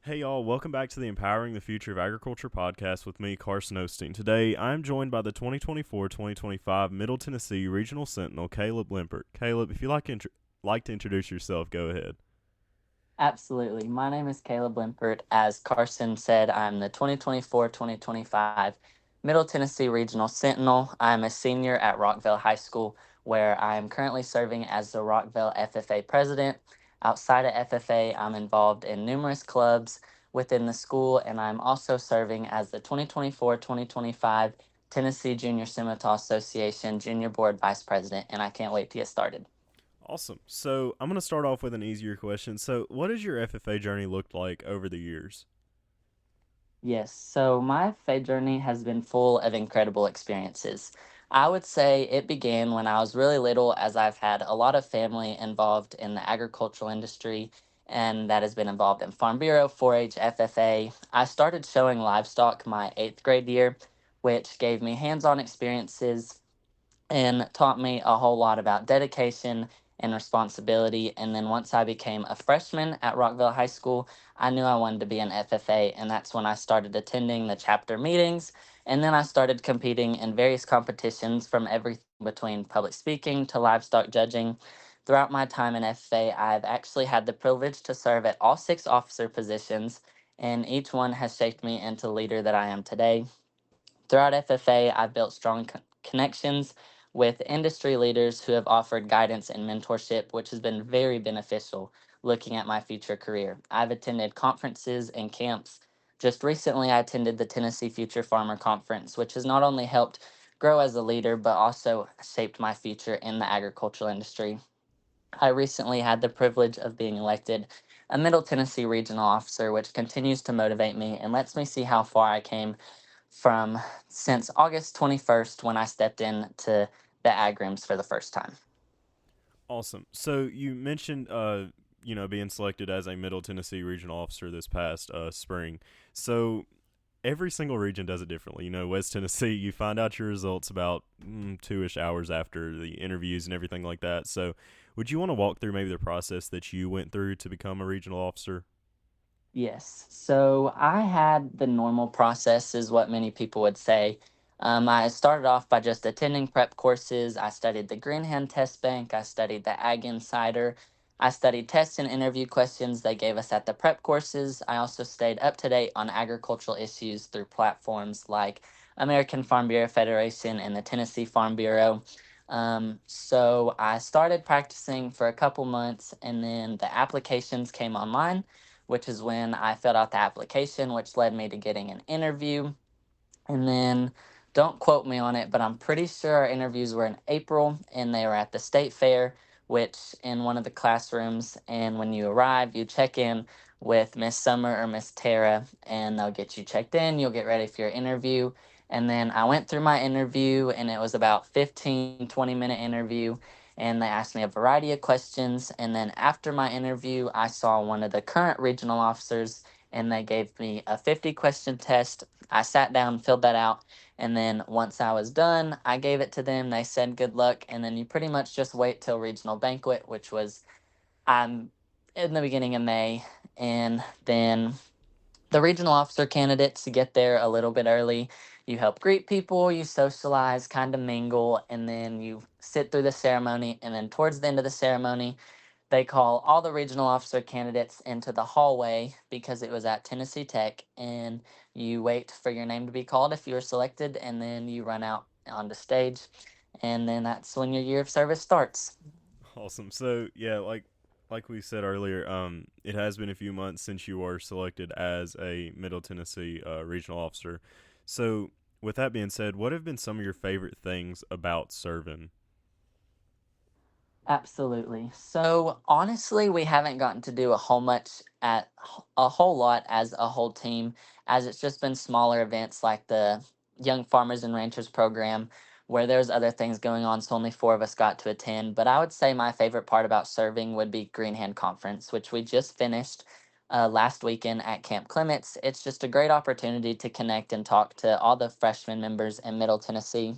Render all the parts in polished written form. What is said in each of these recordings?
Hey y'all, welcome back to the Empowering the Future of Agriculture podcast with me, Carson Osteen. Today, I'm joined by the 2024-2025 Middle Tennessee Regional Sentinel, Caleb Limpert. Caleb, if you like to introduce yourself, go ahead. Absolutely. My name is Caleb Limpert. As Carson said, I'm the 2024-2025 Middle Tennessee Regional Sentinel. I'm a senior at Rockville High School, where I am currently serving as the Rockville FFA president. Outside of FFA, I'm involved in numerous clubs within the school, and I'm also serving as the 2024-2025 Tennessee Junior Scimitar Association Junior Board Vice President, and I can't wait to get started. Awesome. So, I'm going to start off with an easier question. So, what has your FFA journey looked like over the years? Yes, so my faith journey has been full of incredible experiences. I would say it began when I was really little, as I've had a lot of family involved in the agricultural industry, and that has been involved in Farm Bureau, 4 H, FFA. I started showing livestock my eighth grade year, which gave me hands on experiences and taught me a whole lot about dedication and responsibility. And then once I became a freshman at Rockville High School, I knew I wanted to be an FFA, and that's when I started attending the chapter meetings. And then I started competing in various competitions from everything between public speaking to livestock judging. Throughout my time in FFA, I've actually had the privilege to serve at all six officer positions, and each one has shaped me into the leader that I am today. Throughout FFA, I've built strong connections with industry leaders who have offered guidance and mentorship, which has been very beneficial looking at my future career. I've attended conferences and camps. Just recently, I attended the Tennessee Future Farmer Conference, which has not only helped grow as a leader, but also shaped my future in the agricultural industry. I recently had the privilege of being elected a Middle Tennessee regional officer, which continues to motivate me and lets me see how far I came from since August 21st when I stepped into the ag rooms for the first time. Awesome. So, you mentioned being selected as a Middle Tennessee regional officer this past spring. So, every single region does it differently. West Tennessee, you find out your results about 2-ish hours after the interviews and everything like that. So, would you want to walk through maybe the process that you went through to become a regional officer? Yes. So I had the normal process, is what many people would say. I started off by just attending prep courses. I studied the Green Hand Test Bank. I studied the Ag Insider. I studied test and interview questions they gave us at the prep courses. I also stayed up to date on agricultural issues through platforms like American Farm Bureau Federation and the Tennessee Farm Bureau. So I started practicing for a couple months, and then the applications came online, which is when I filled out the application, which led me to getting an interview. And then, don't quote me on it, but I'm pretty sure our interviews were in April and they were at the state fair, which in one of the classrooms. And when you arrive, you check in with Miss Summer or Miss Tara, and they'll get you checked in. You'll get ready for your interview. And then I went through my interview, and it was about 15-20 minute interview, and they asked me a variety of questions. And then after my interview, I saw one of the current regional officers, and they gave me a 50-question test. I sat down, filled that out, and then once I was done, I gave it to them. They said good luck, and then you pretty much just wait till regional banquet, which was in the beginning of May, and then the regional officer candidates get there a little bit early. You help greet people, you socialize, kind of mingle, and then you sit through the ceremony. And then towards the end of the ceremony, they call all the regional officer candidates into the hallway because it was at Tennessee Tech, and you wait for your name to be called if you were selected, and then you run out onto stage, and then that's when your year of service starts. Awesome. So, yeah, like we said earlier, it has been a few months since you were selected as a Middle Tennessee regional officer. So, with that being said, what have been some of your favorite things about serving? Absolutely. So honestly, we haven't gotten to do a whole lot as a whole team, as it's just been smaller events like the Young Farmers and Ranchers program, where there's other things going on. So only four of us got to attend. But I would say my favorite part about serving would be Green Hand Conference, which we just finished last weekend at Camp Clements. It's just a great opportunity to connect and talk to all the freshman members in Middle Tennessee.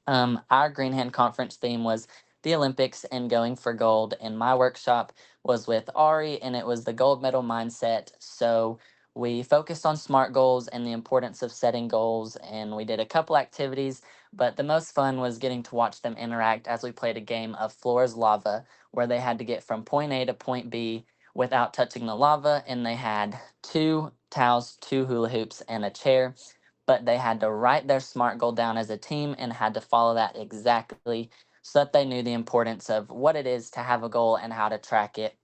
Our Green Hand Conference theme was the Olympics and going for gold. And my workshop was with Ari, and it was the gold medal mindset. So we focused on SMART goals and the importance of setting goals, and we did a couple activities. But the most fun was getting to watch them interact as we played a game of Floor's Lava, where they had to get from point A to point B without touching the lava, and they had two towels, two hula hoops, and a chair. But they had to write their SMART goal down as a team and had to follow that exactly so that they knew the importance of what it is to have a goal and how to track it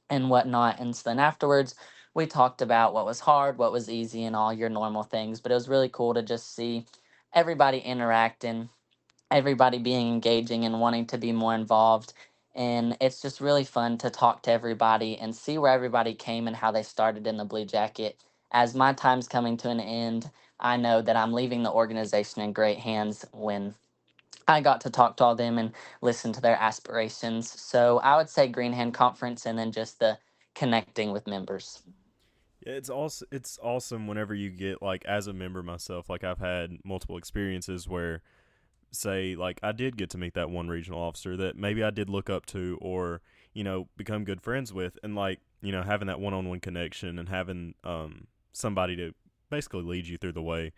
and whatnot. And so then afterwards, we talked about what was hard, what was easy, and all your normal things. But it was really cool to just see everybody interacting, everybody being engaging and wanting to be more involved. And it's just really fun to talk to everybody and see where everybody came and how they started in the Blue Jacket. As my time's coming to an end, I know that I'm leaving the organization in great hands when I got to talk to all them and listen to their aspirations. So I would say Green Hand Conference and then just the connecting with members. Yeah, it's awesome whenever you get like as a member myself. Like I've had multiple experiences where say like I did get to meet that one regional officer that maybe I did look up to or become good friends with, and like having that one-on-one connection and having somebody to basically lead you through the way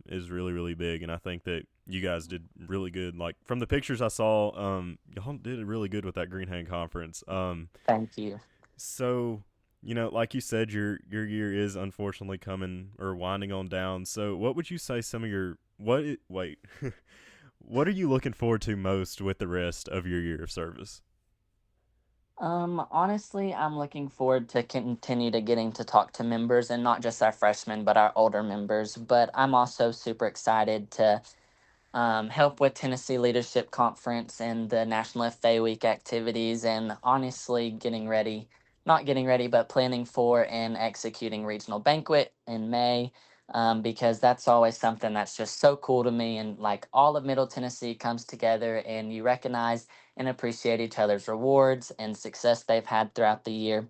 is really really big. And I think that you guys did really good. Like from the pictures I saw, y'all did really good with that Green Hand Conference. Thank you. So, like you said, your year is unfortunately coming or winding on down. So, what would you say some of your wait, what are you looking forward to most with the rest of your year of service? Honestly, I'm looking forward to continue to getting to talk to members and not just our freshmen, but our older members. But I'm also super excited to help with Tennessee Leadership Conference and the National FA Week activities, and honestly, not getting ready, but planning for and executing regional banquet in May. Because that's always something that's just so cool to me. And like all of Middle Tennessee comes together and you recognize and appreciate each other's rewards and success they've had throughout the year.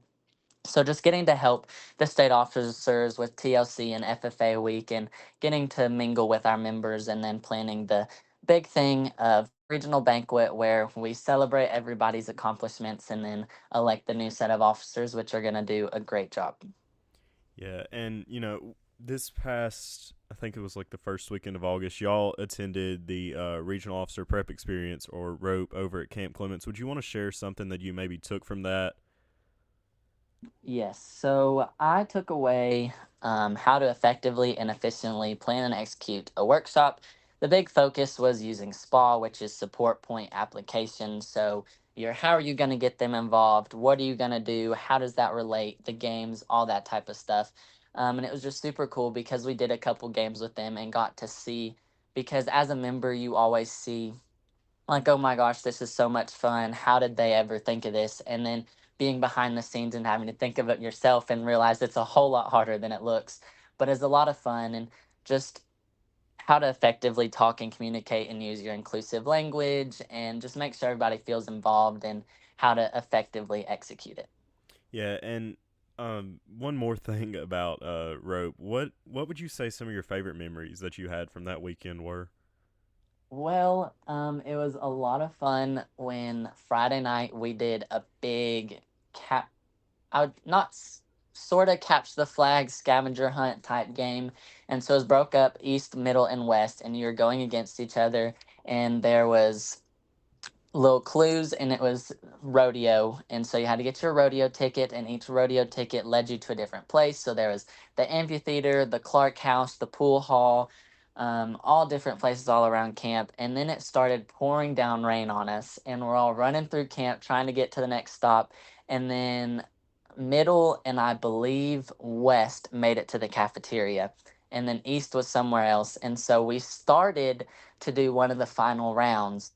So just getting to help the state officers with TLC and FFA week and getting to mingle with our members and then planning the big thing of regional banquet where we celebrate everybody's accomplishments and then elect the new set of officers which are going to do a great job. Yeah, and this past I think it was like the first weekend of August, y'all attended the regional officer prep experience or rope over at Camp Clements. Would you want to share something that you maybe took from that? Yes, so I took away how to effectively and efficiently plan and execute a workshop. The big focus was using SPA, which is support point application. So, how are you going to get them involved? What are you going to do? How does that relate? The games, all that type of stuff. And it was just super cool because we did a couple games with them and got to see. Because as a member, you always see like, oh my gosh, this is so much fun. How did they ever think of this? And then being behind the scenes and having to think of it yourself and realize it's a whole lot harder than it looks, but it's a lot of fun. And just how to effectively talk and communicate and use your inclusive language and just make sure everybody feels involved and how to effectively execute it. Yeah, and one more thing about rope. What would you say some of your favorite memories that you had from that weekend were? Well, it was a lot of fun when Friday night we did a big cap I would not sort of catch the flag scavenger hunt type game. And so it was broke up east, middle, and west, and you were going against each other. And there was little clues, and it was rodeo. And so you had to get your rodeo ticket, and each rodeo ticket led you to a different place. So there was the amphitheater, the Clark House, the pool hall, all different places all around camp. And then it started pouring down rain on us, and we're all running through camp trying to get to the next stop. And then middle and I believe west made it to the cafeteria. And then east was somewhere else. And so we started to do one of the final rounds,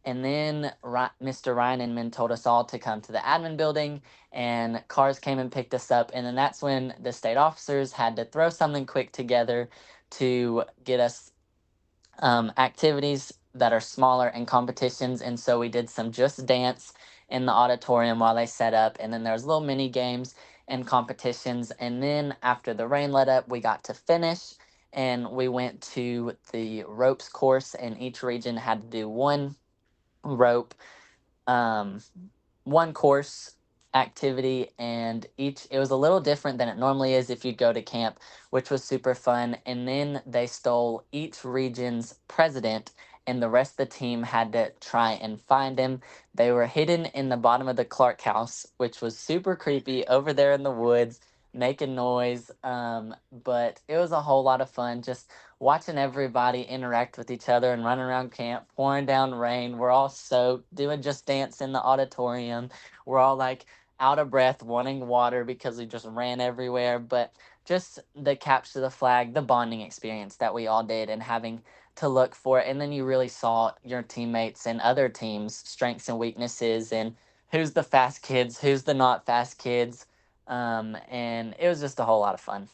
and then Mr. Ryan Inman told us all to come to the admin building, and cars came and picked us up. And then that's when the state officers had to throw something quick together to get us activities that are smaller and competitions. And so we did some just dance in the auditorium while they set up. And then there was little mini games and competitions. And then after the rain let up, we got to finish. And we went to the ropes course, and each region had to do one rope, um, one course activity, and each it was a little different than it normally is if you go to camp, which was super fun. And then they stole each region's president, and the rest of the team had to try and find him. They were hidden in the bottom of the Clark house, which was super creepy over there in the woods, making noise. But it was a whole lot of fun just watching everybody interact with each other and run around camp, pouring down rain. We're all soaked, doing Just Dance in the auditorium. We're all like out of breath, wanting water because we just ran everywhere. But just the capture the flag, the bonding experience that we all did, and having to look for it. And then you really saw your teammates and other teams' strengths and weaknesses, and who's the fast kids, who's the not fast kids. And it was just a whole lot of fun.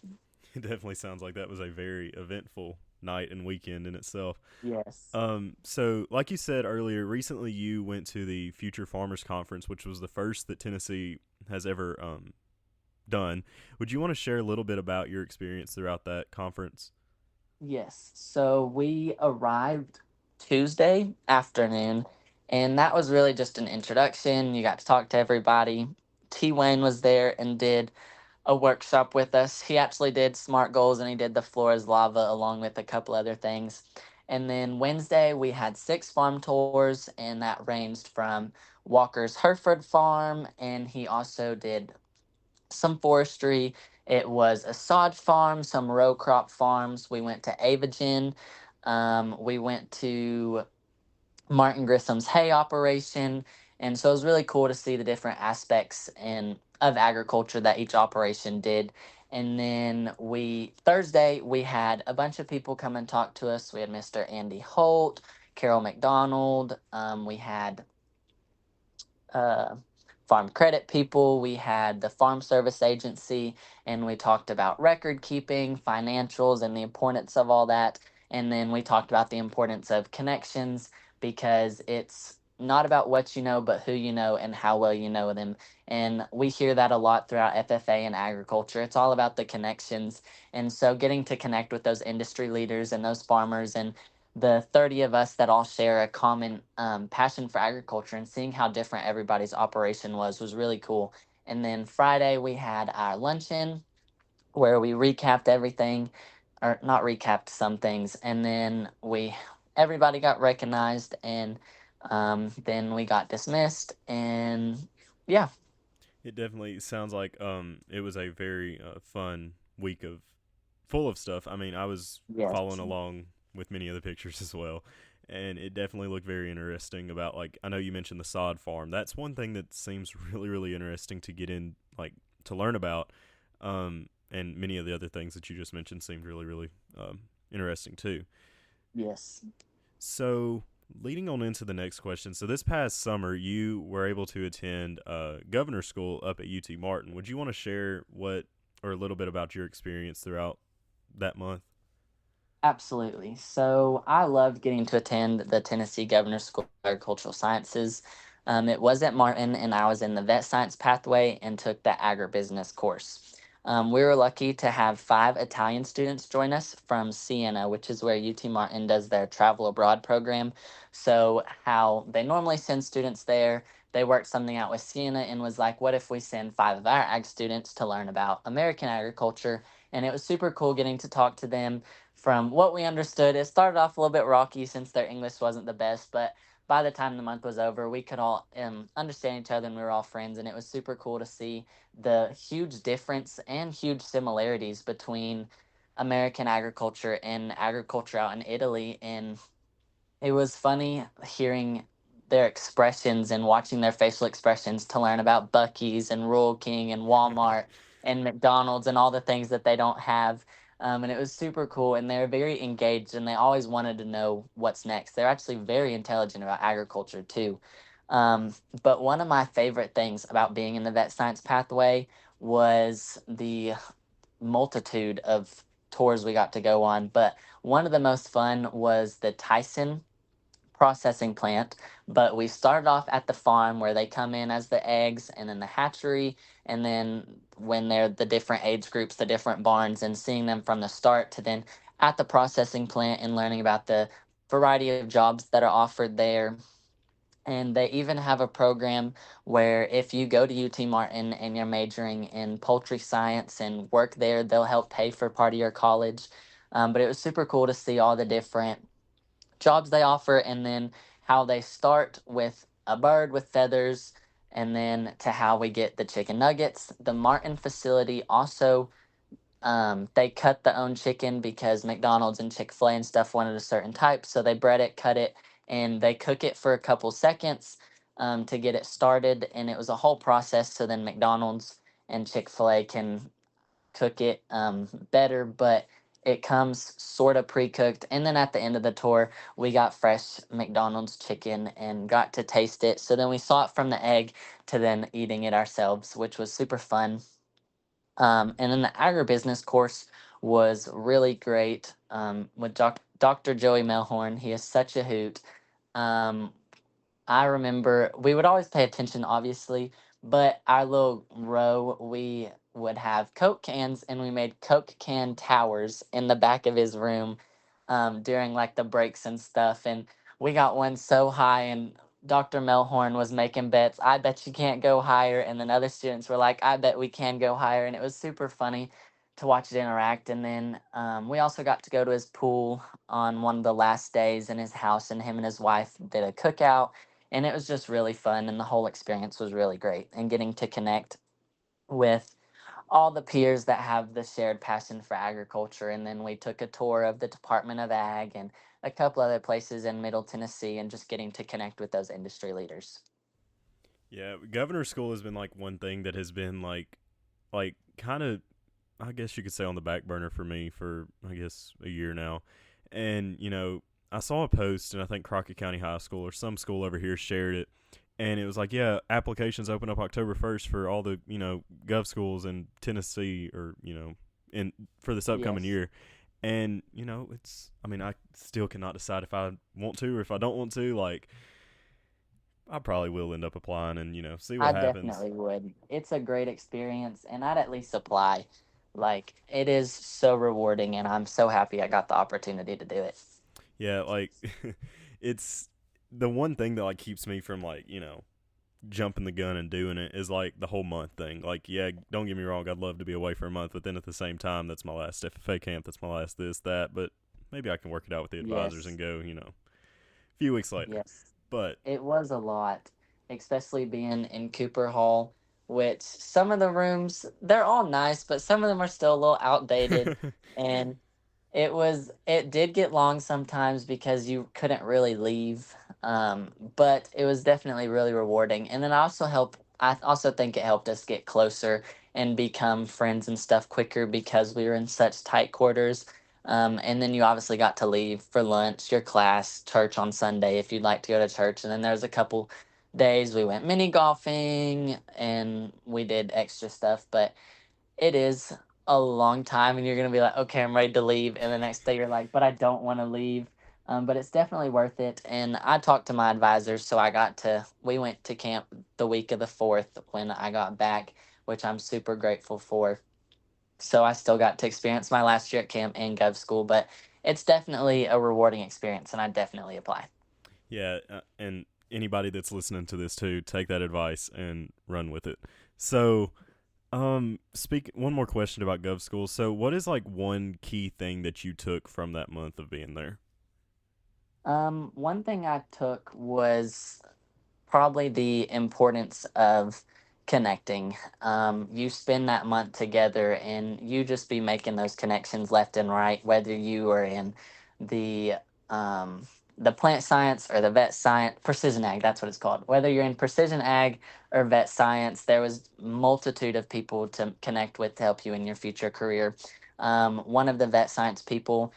It definitely sounds like that was a very eventful night and weekend in itself. Yes. So like you said earlier, recently you went to the Future Farmers Conference, which was the first that Tennessee has ever done. Would you want to share a little bit about your experience throughout that conference? Yes. So we arrived Tuesday afternoon, and that was really just an introduction. You got to talk to everybody. T. Wayne was there and did a workshop with us. He actually did SMART goals and he did the floor is lava along with a couple other things. And then Wednesday, we had 6 farm tours, and that ranged from Walker's Hereford Farm, and he also did some forestry. It was a sod farm, some row crop farms. We went to Avagen. We went to Martin Grissom's hay operation. And so it was really cool to see the different aspects of agriculture that each operation did. And then Thursday, we had a bunch of people come and talk to us. We had Mr. Andy Holt, Carol McDonald. We had uh, farm credit people, we had the farm service agency, and we talked about record keeping, financials, and the importance of all that. And then we talked about the importance of connections, because it's not about what you know, but who you know and how well you know them. And we hear that a lot throughout FFA and agriculture. It's all about the connections. And so getting to connect with those industry leaders and those farmers, and the 30 of us that all share a common passion for agriculture, and seeing how different everybody's operation was really cool. And then Friday, we had our luncheon where we recapped everything, or not recapped some things, and then everybody got recognized, and then we got dismissed, and yeah. It definitely sounds like it was a very fun week of full of stuff. I mean, I was following Yes. along with many of the pictures as well, and it definitely looked very interesting. About like I know you mentioned the sod farm. That's one thing that seems really interesting to get in, like to learn about. And many of the other things that you just mentioned seemed really interesting too. Yes. So, leading on into the next question. So, this past summer, you were able to attend governor school up at UT Martin. Would you want to share what or a little bit about your experience throughout that month? Absolutely. So I loved getting to attend the Tennessee Governor's School of Agricultural Sciences. It was at Martin, and I was in the vet science pathway and took the agribusiness course. We were lucky to have 5 Italian students join us from Siena, which is where UT Martin does their travel abroad program. So, how they normally send students there, they worked something out with Siena and was like, what if we send 5 of our ag students to learn about American agriculture? And it was super cool getting to talk to them. From what we understood, it started off a little bit rocky since their English wasn't the best, but by the time the month was over, we could all understand each other, and we were all friends. And it was super cool to see the huge difference and huge similarities between American agriculture and agriculture out in Italy. And it was funny hearing their expressions and watching their facial expressions to learn about Buc-ee's and Rural King and Walmart and McDonald's and all the things that they don't have. And it was super cool. And they're very engaged, and they always wanted to know what's next. They're actually very intelligent about agriculture, too. But one of my favorite things about being in the vet science pathway was the multitude of tours we got to go on. But one of the most fun was the Tyson processing plant. But we started off at the farm where they come in as the eggs, and then the hatchery, and then when they're the different age groups, the different barns, and seeing them from the start to then at the processing plant and learning about the variety of jobs that are offered there. And they even have a program where if you go to UT Martin and you're majoring in poultry science and work there, they'll help pay for part of your college. But it was super cool to see all the different jobs they offer, and then how they start with a bird with feathers, and then to how we get the chicken nuggets. The Martin facility also, they cut the own chicken because McDonald's and Chick-fil-A and stuff wanted a certain type. So they bread it, cut it, and they cook it for a couple seconds to get it started. And it was a whole process. So then McDonald's and Chick-fil-A can cook it better, but it comes sort of pre-cooked. And then at the end of the tour, we got fresh McDonald's chicken and got to taste it. So then we saw it from the egg to then eating it ourselves, which was super fun. And then the agribusiness course was really great with Dr. Joey Melhorn. He is such a hoot. Um, I remember we would always pay attention, obviously, but our little row, we would have Coke cans and we made Coke can towers in the back of his room during like the breaks and stuff. And we got one so high, and Dr. Melhorn was making bets. I bet you can't go higher. And then other students were like, I bet we can go higher. And it was super funny to watch it interact. And then we also got to go to his pool on one of the last days in his house, and him and his wife did a cookout, and it was just really fun, and the whole experience was really great, and getting to connect with all the peers that have the shared passion for agriculture. And then we took a tour of the Department of Ag and a couple other places in Middle Tennessee, and just getting to connect with those industry leaders. Yeah, governor school has been like one thing that has been like kind of, I guess you could say, on the back burner for me for I guess a year now. And I saw a post, and I think Crockett County High School or some school over here shared it, and it was like, yeah, applications open up October 1st for all the gov schools in Tennessee, or in for this upcoming Yes, year. And it's, I mean, I still cannot decide if I want to or if I don't want to. Like, I probably will end up applying and see I what happens. definitely would. It's a great experience, and I'd at least apply. Like, it is so rewarding, and I'm so happy I got the opportunity to do it. Yeah, like it's the one thing that like keeps me from like jumping the gun and doing it is like the whole month thing. Like, yeah, don't get me wrong, I'd love to be away for a month, but then at the same time, that's my last FFA camp, that's my last this, that. But maybe I can work it out with the advisors Yes, and go, a few weeks later. yes. But It was a lot, especially being in Cooper Hall, which some of the rooms, they're all nice, but some of them are still a little outdated. And it did get long sometimes because you couldn't really leave. But it was definitely really rewarding. And then I also think it helped us get closer and become friends and stuff quicker because we were in such tight quarters. And then you obviously got to leave for lunch, your class, church on Sunday if you'd like to go to church. And then there's a couple days we went mini golfing and we did extra stuff. But it is a long time, and you're gonna be like, okay, I'm ready to leave, and the next day you're like, but I don't want to leave. But it's definitely worth it. And I talked to my advisors, so we went to camp the week of the 4th when I got back, which I'm super grateful for. So I still got to experience my last year at camp and gov school, but it's definitely a rewarding experience, and I definitely apply. yeah, and anybody that's listening to this too, take that advice and run with it. So, speak one more question about gov school. So, what is like one key thing that you took from that month of being there? One thing I took was probably the importance of connecting. You spend that month together, and you just be making those connections left and right, whether you are in the um, the plant science or the vet science, precision ag. That's what it's called. Whether you're in precision ag or vet science, there was multitude of people to connect with to help you in your future career. One of the vet science people,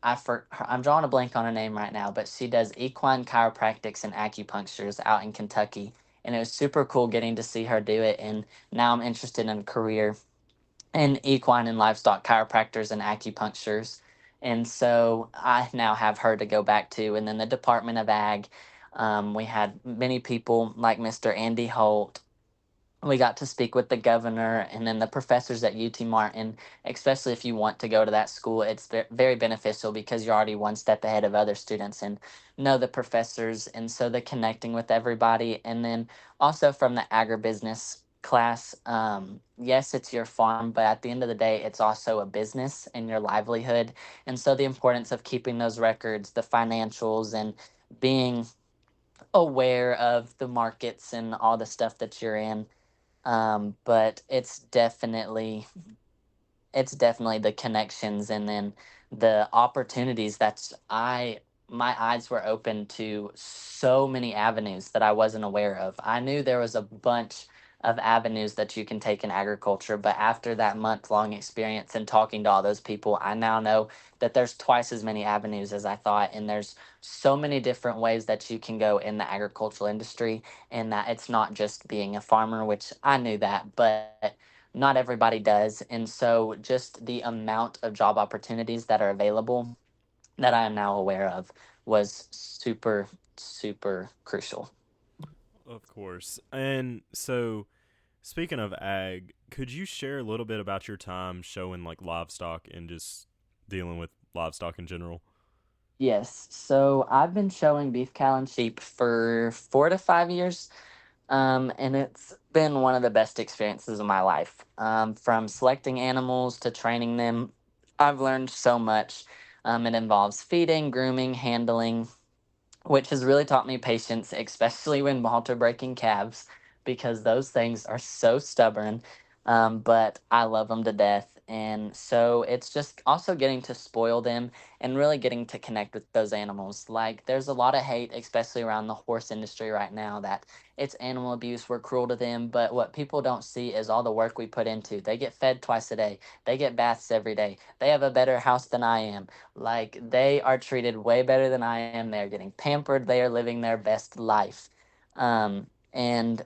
I'm drawing a blank on her name right now, but she does equine chiropractics and acupunctures out in Kentucky, and it was super cool getting to see her do it. And now I'm interested in a career in equine and livestock chiropractors and acupunctures, and so I now have her to go back to. And then the Department of Ag, we had many people like Mr. Andy Holt, We got to speak with the governor and then the professors at UT Martin, especially if you want to go to that school. It's very beneficial because you're already one step ahead of other students and know the professors. And so the connecting with everybody. And then also from the agribusiness class, yes, it's your farm, but at the end of the day, it's also a business and your livelihood. And so the importance of keeping those records, the financials, and being aware of the markets and all the stuff that you're in, but it's definitely the connections and then the opportunities that's I my eyes were open to so many avenues that I wasn't aware of. I knew there was a bunch of avenues that you can take in agriculture, but after that month long experience and talking to all those people, I now know that there's twice as many avenues as I thought, and there's so many different ways that you can go in the agricultural industry, and that it's not just being a farmer, which I knew that, but not everybody does. And so just the amount of job opportunities that are available that I am now aware of was super, super crucial. Of course. And so, speaking of ag, could you share a little bit about your time showing like livestock and just dealing with livestock in general? Yes. So I've been showing beef, cow, and sheep for 4 to 5 years. And it's been one of the best experiences of my life. From selecting animals to training them, I've learned so much. It involves feeding, grooming, handling, which has really taught me patience, especially when halter breaking calves, because those things are so stubborn. But I love them to death. And so it's just also getting to spoil them and really getting to connect with those animals. Like, there's a lot of hate, especially around the horse industry right now, that it's animal abuse, we're cruel to them. But what people don't see is all the work we put into. They get fed twice a day, they get baths every day, they have a better house than I am. Like, they are treated way better than I am. They're getting pampered. They are living their best life. And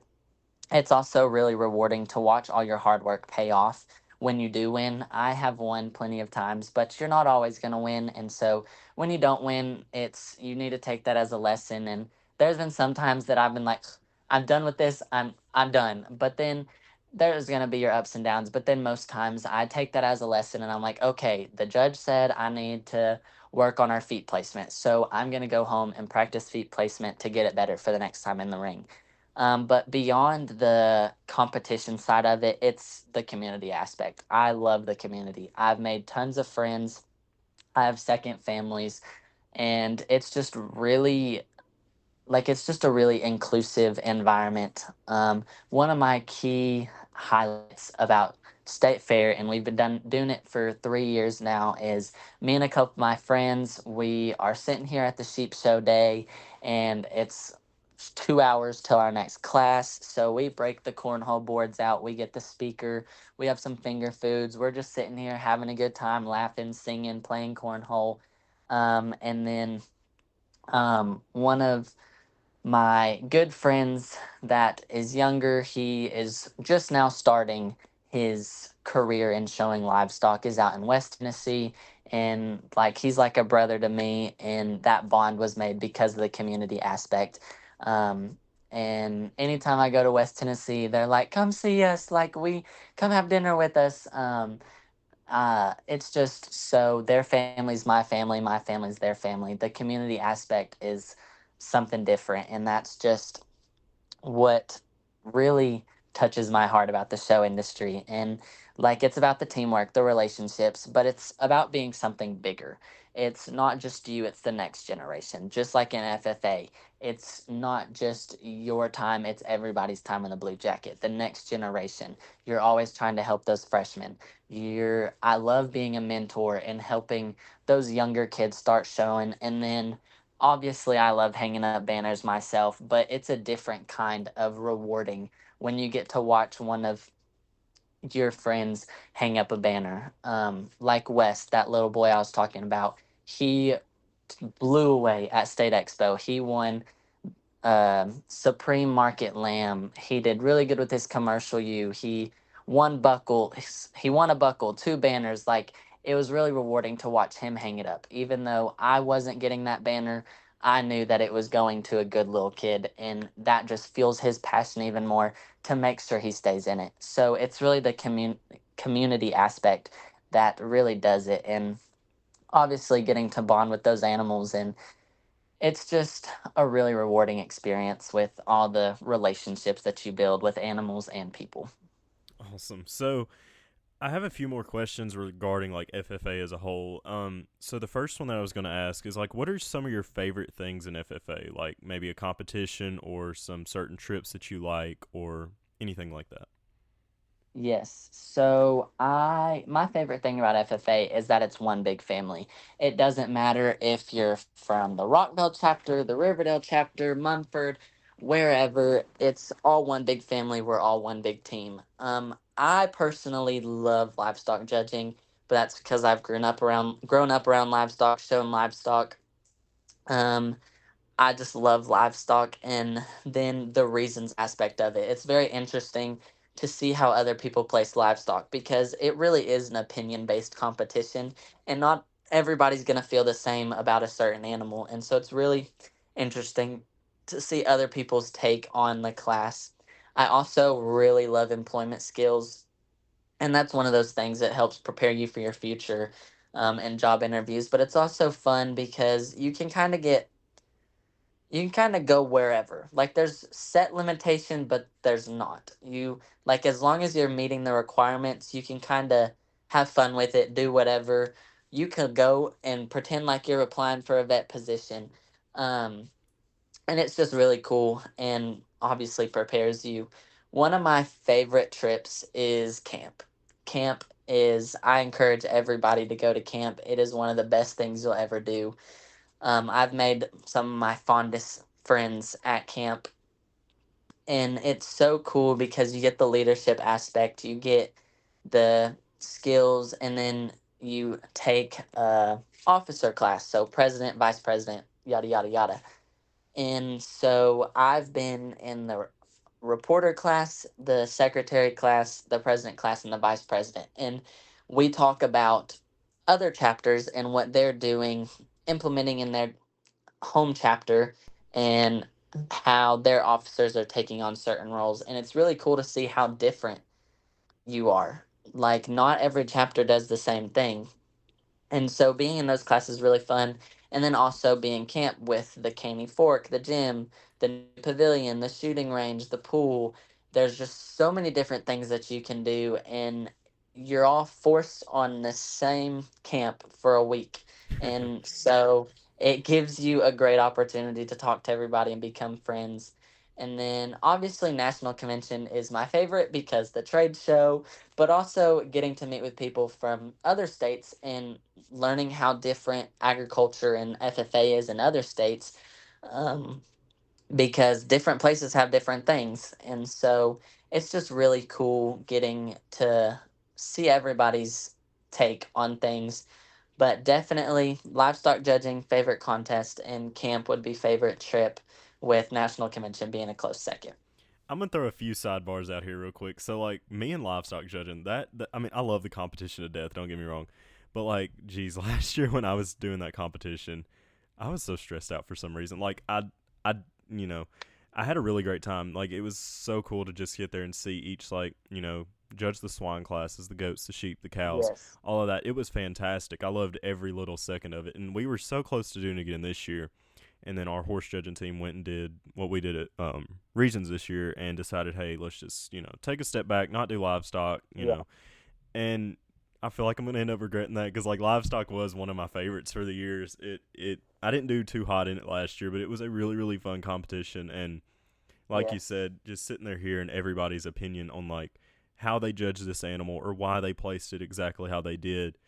it's also really rewarding to watch all your hard work pay off when you do win. I have won plenty of times, but you're not always going to win. And so when you don't win, it's you need to take that as a lesson. And there's been some times that I've been like, I'm done with this. I'm done. But then there's going to be your ups and downs. But then most times I take that as a lesson and I'm like, okay, the judge said I need to work on our feet placement. So I'm going to go home and practice feet placement to get it better for the next time in the ring. But beyond the competition side of it, it's the community aspect. I love the community. I've made tons of friends. I have second families, and it's just a really inclusive environment. One of my key highlights about State Fair, and we've been doing it for 3 years now, is me and a couple of my friends. We are sitting here at the sheep show day, and it's 2 hours till our next class. So we break the cornhole boards out. We get the speaker. We have some finger foods. We're just sitting here having a good time, laughing, singing, playing cornhole. And then one of my good friends that is younger, he is just now starting his career in showing livestock, is out in West Tennessee, and like he's like a brother to me, and that bond was made because of the community aspect. And anytime I go to West Tennessee, they're like, come see us, like we come have dinner with us. It's just so their family's my family's their family. The community aspect is something different, and that's just what really touches my heart about the show industry. And like, it's about the teamwork, the relationships, but it's about being something bigger. It's not just you, it's the next generation. Just like in FFA, it's not just your time, it's everybody's time in the blue jacket, the next generation. You're always trying to help those freshmen. I love being a mentor and helping those younger kids start showing. And then obviously I love hanging up banners myself, but it's a different kind of rewarding when you get to watch one of your friends hang up a banner. Like West, that little boy I was talking about, he blew away at State Expo. He won Supreme Market Lamb. He did really good with his commercial U. Won buckle. He won a buckle, two banners. Like, it was really rewarding to watch him hang it up. Even though I wasn't getting that banner, I knew that it was going to a good little kid, and that just fuels his passion even more to make sure he stays in it. So it's really the community aspect that really does it, and obviously getting to bond with those animals, and it's just a really rewarding experience with all the relationships that you build with animals and people. Awesome. So I have a few more questions regarding like FFA as a whole. So the first one that I was going to ask is like, what are some of your favorite things in FFA? Like maybe a competition or some certain trips that you like, or anything like that. Yes. So my favorite thing about FFA is that it's one big family. It doesn't matter if you're from the Rockville chapter, the Riverdale chapter, Munford, wherever. It's all one big family. We're all one big team. I personally love livestock judging, but that's because I've grown up around livestock, shown livestock. Um, I just love livestock and then the reasons aspect of it. It's very interesting to see how other people place livestock because it really is an opinion based competition and not everybody's going to feel the same about a certain animal. And so it's really interesting to see other people's take on the class. I also really love employment skills, and that's one of those things that helps prepare you for your future and job interviews. But it's also fun because you can kind of go wherever. Like there's set limitation, but there's not. You like as long as you're meeting the requirements, you can kind of have fun with it, do whatever. You could go and pretend like you're applying for a vet position. Um, and it's just really cool and obviously prepares you. One of my favorite trips is camp. Camp is I encourage everybody to go to camp. It is one of the best things you'll ever do. I've made some of my fondest friends at camp, and it's so cool because you get the leadership aspect, you get the skills, and then you take officer class, so president, vice president, yada yada yada. And so I've been in the reporter class, the secretary class, the president class, and the vice president, and we talk about other chapters and what they're doing, implementing in their home chapter, and how their officers are taking on certain roles. And it's really cool to see how different you are. Like, not every chapter does the same thing. And so being in those classes is really fun. And then also being camp with the Caney Fork, the gym, the new pavilion, the shooting range, the pool. There's just so many different things that you can do. And you're all forced on the same camp for a week. And so it gives you a great opportunity to talk to everybody and become friends. And then obviously, National Convention is my favorite because the trade show, but also getting to meet with people from other states and learning how different agriculture and FFA is in other states, um, because different places have different things. And so it's just really cool getting to see everybody's take on things. But definitely, livestock judging, favorite contest, and camp would be favorite trip, with National Convention being a close second. I'm gonna throw a few sidebars out here real quick. So like me and livestock judging, that I mean, I love the competition to death. Don't get me wrong, but like, geez, last year when I was doing that competition, I was so stressed out for some reason. Like I, you know, I had a really great time. Like it was so cool to just get there and see each like judge the swine classes, the goats, the sheep, the cows, Yes. all of that. It was fantastic. I loved every little second of it, and we were so close to doing it again this year. And then our horse judging team went and did what we did at regions this year and decided, hey, let's just take a step back, not do livestock, Yeah. and I feel like I'm gonna end up regretting that because like livestock was one of my favorites for the years. It I didn't do too hot in it last year, but it was a really really fun competition. And like you Yes. said, just sitting there hearing everybody's opinion on like how they judged this animal or why they placed it exactly how they did.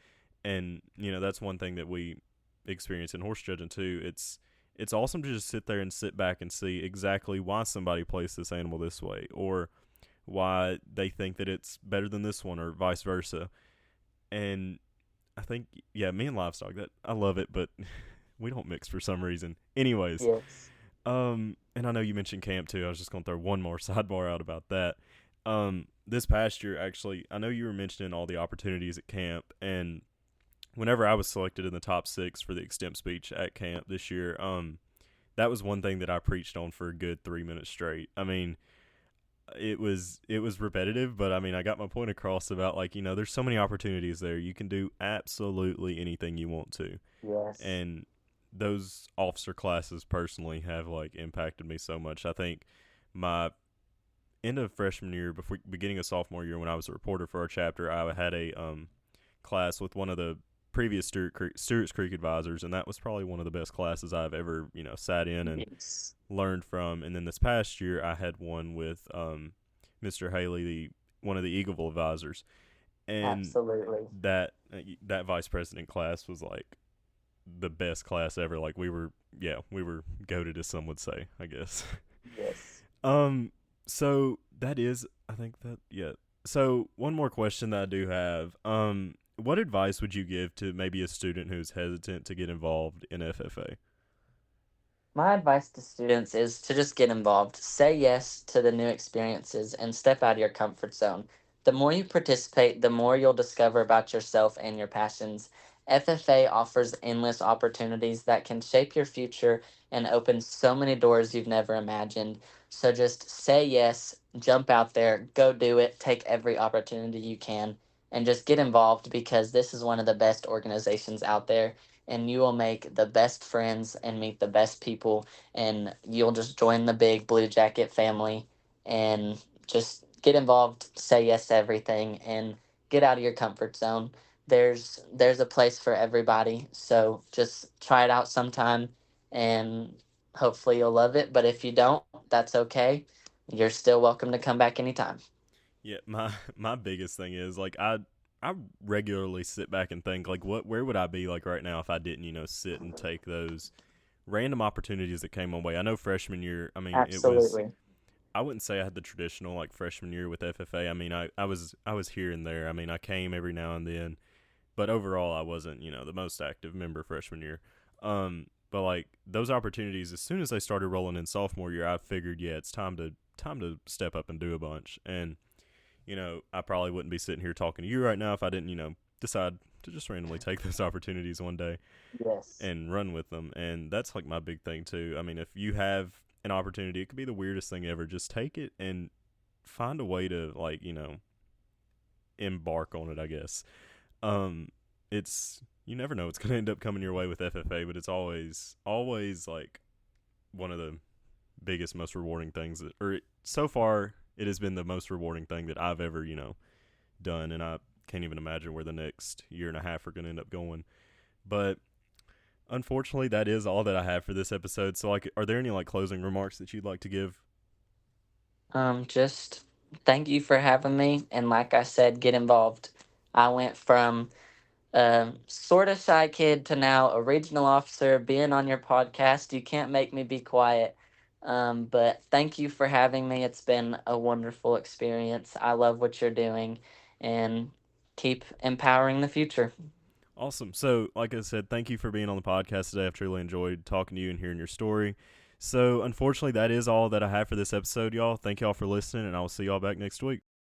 And that's one thing that we experience in horse judging too. It's awesome to just sit there and sit back and see exactly why somebody placed this animal this way, or why they think that it's better than this one, or vice versa. And I think, yeah, me and livestock, that I love it, but we don't mix for some reason. Anyways, Yes. and I know you mentioned camp too. I was just gonna throw one more sidebar out about that. This past year, actually, I know you were mentioning all the opportunities at camp, and whenever I was selected in the top 6 for the extemp speech at camp this year, that was one thing that I preached on for a good 3 minutes straight. I mean, it was repetitive, but I mean, I got my point across about, like, there's so many opportunities there. You can do absolutely anything you want to, Yes. and those officer classes personally have like impacted me so much. I think my end of freshman year, before beginning of sophomore year, when I was a reporter for our chapter, I had a class with one of the previous Stewart's Creek advisors, and that was probably one of the best classes I've ever sat in and Yes. learned from. And then this past year, I had one with Mr. Haley, one of the Eagleville advisors, and Absolutely. that vice president class was like the best class ever. Like we were goated, as some would say, I guess. Yes. um, so that is, I think that yeah. So one more question that I do have. What advice would you give to maybe a student who's hesitant to get involved in FFA? My advice to students is to just get involved. Say yes to the new experiences and step out of your comfort zone. The more you participate, the more you'll discover about yourself and your passions. FFA offers endless opportunities that can shape your future and open so many doors you've never imagined. So just say yes, jump out there, go do it, take every opportunity you can, and just get involved because this is one of the best organizations out there, and you will make the best friends and meet the best people, and you'll just join the big blue jacket family and just get involved, say yes to everything, and get out of your comfort zone. There's a place for everybody, so just try it out sometime, and hopefully you'll love it, but if you don't, that's okay. You're still welcome to come back anytime. Yeah, my biggest thing is, like, I regularly sit back and think, like, where would I be like right now if I didn't sit and take those random opportunities that came my way. I know freshman year, I mean, it was, Absolutely. I wouldn't say I had the traditional like freshman year with FFA. I mean, I was here and there. I mean, I came every now and then, but overall I wasn't, the most active member freshman year. But like those opportunities, as soon as they started rolling in sophomore year, I figured, yeah, it's time to step up and do a bunch. And I probably wouldn't be sitting here talking to you right now if I didn't, decide to just randomly take those opportunities one day Yes. and run with them. And that's like my big thing too. I mean, if you have an opportunity, it could be the weirdest thing ever. Just take it and find a way to, like, embark on it, I guess. Um it's, you never know what's going to end up coming your way with FFA, but it's always like one of the biggest, most rewarding things so far it has been the most rewarding thing that I've ever, done, and I can't even imagine where the next year and a half are going to end up going. But unfortunately, that is all that I have for this episode. So, like, are there any like closing remarks that you'd like to give? Just thank you for having me. And like I said, get involved. I went from sort of shy kid to now a regional officer, being on your podcast. You can't make me be quiet. But thank you for having me. It's been a wonderful experience. I love what you're doing, and keep empowering the future. Awesome. So, like I said, thank you for being on the podcast today. I've truly enjoyed talking to you and hearing your story. So, unfortunately, that is all that I have for this episode, y'all. Thank y'all for listening, and I will see y'all back next week.